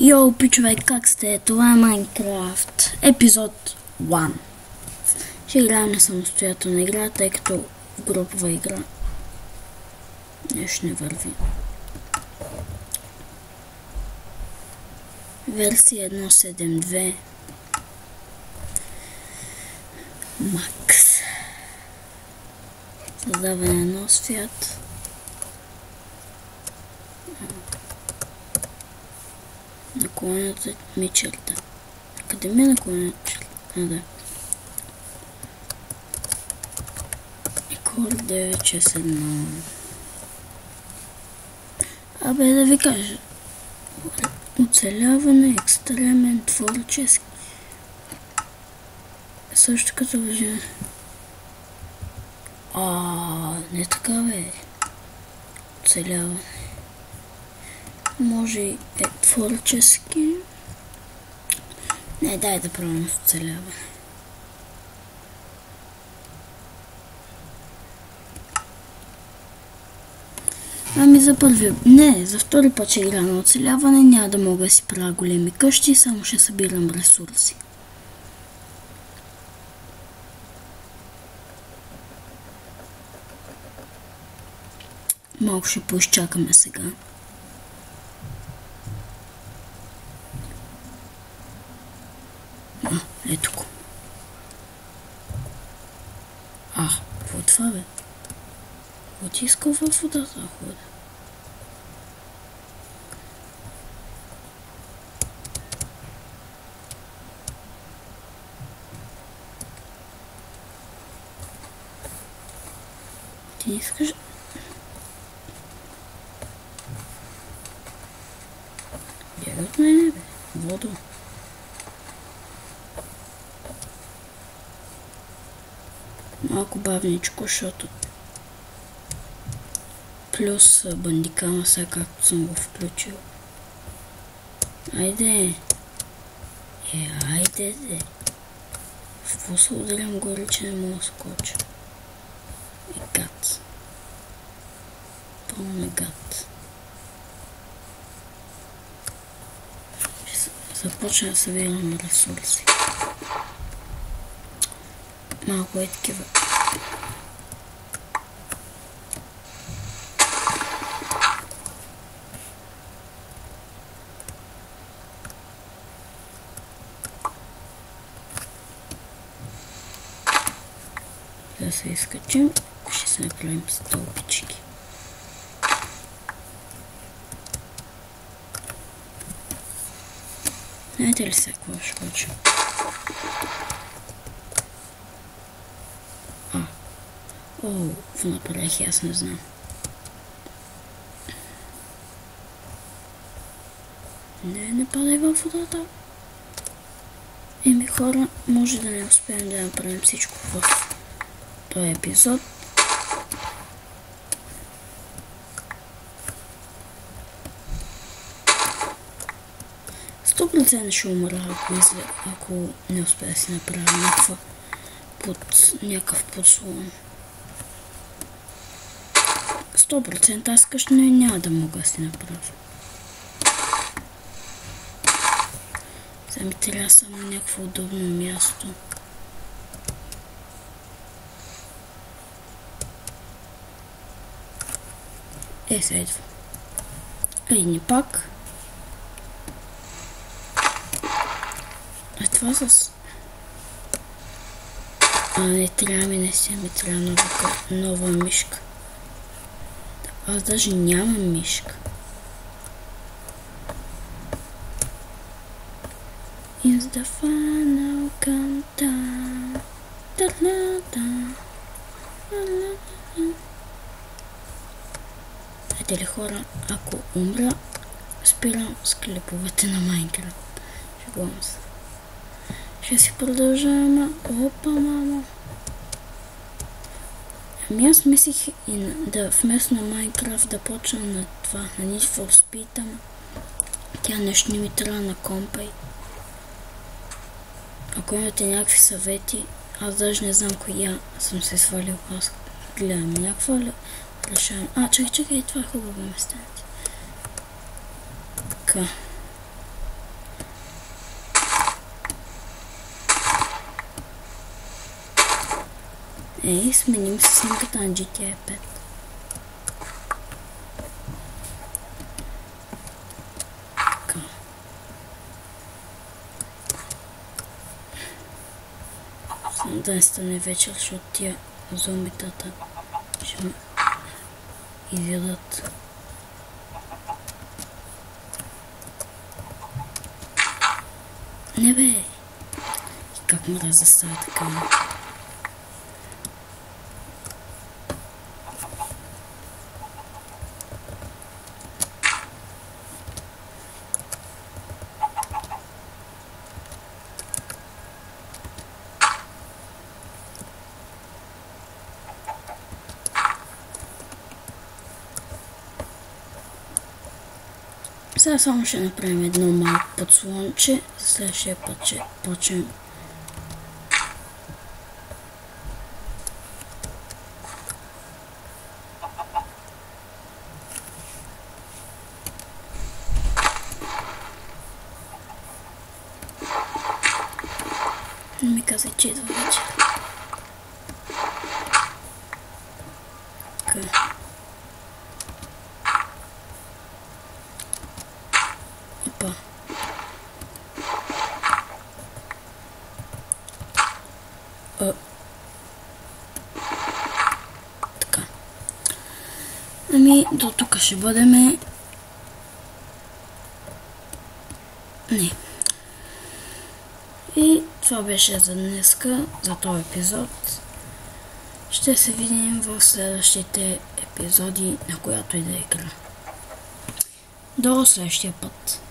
Йоу, пичове, как сте? Това е Майнкрафт, епизод 1. Ще играем на самостоятелна игра, тъй като в групова игра нещо не върви. Версия 1.7.2 Макс. Създаване на нов свят. Наклонената ми черта. Къде ми е наклонената черта? Да. Икор 961. Абе, да ви кажа. Оцеляване, екстремен, творчески. Също като въжа. Не така бе. Оцеляване. Може и творчески. Не, дай да пробвам с оцеляване. Ами за първи... Не, за втори път ще игра на оцеляване. Няма да мога да си правя големи къщи, само ще събирам ресурси. Малко ще поизчакаме сега. Ето го. Какво е това, бе? Какво ти иска във водата да хода? Ти искаш... Бягай от мене, бе. Водо. Малко бавничко, защото плюс бандикама сега както съм го включил. Айде! Айде! В какво се ударям горе, че не мога да скоча? Гад. Пълно гад. Ще започна да събирам ресурси. Малко е такива. Да се изкачим, ще се направим стълбички. Знаете ли сега какво ще хочу? Какво направих, аз не знам. Не падай във водата. Хора, може да не успеем да направим всичко в този епизод. Процент ще умра, ако не успея да си направя някакъв подслон. 100% аз къща няма да мога да си направя. Сега ми трябва само някакво удобно място. Сега идва. Не пак. Това с... не трябва ми трябва нова мишка. Аз даже нямам мишка. Is the final countdown. Знаете ли, хора, ако умра, спирам с клиповете на Майнкрафт. Шегувам се. Ще си продължаваме. Опа, мамо. Ами аз мислих и да вместо на Майнкрафт да почна на това, на Need for Speed, ама тя нещо не ми трябва на компа. Ако имате някакви съвети, аз даже не знам коя съм се свалил. Аз гледам някаква решавам. Чакай, това е хубаво место. Така. Ей, сменим се снимката на GTA 5. Така. Само да не стане вечер, защото тия зомбитата ще ме изядат. Не бе! И как мразя става така? Сега само ще направим едно малко подслонче, за следващия път ще почнем. Не ми казай, че идва вече. Така. Опа. Така. Ами, до тук ще бъдеме. Не. И това беше за днеска, за този епизод. Ще се видим в следващите епизоди, на която и да е игра. До следващия път.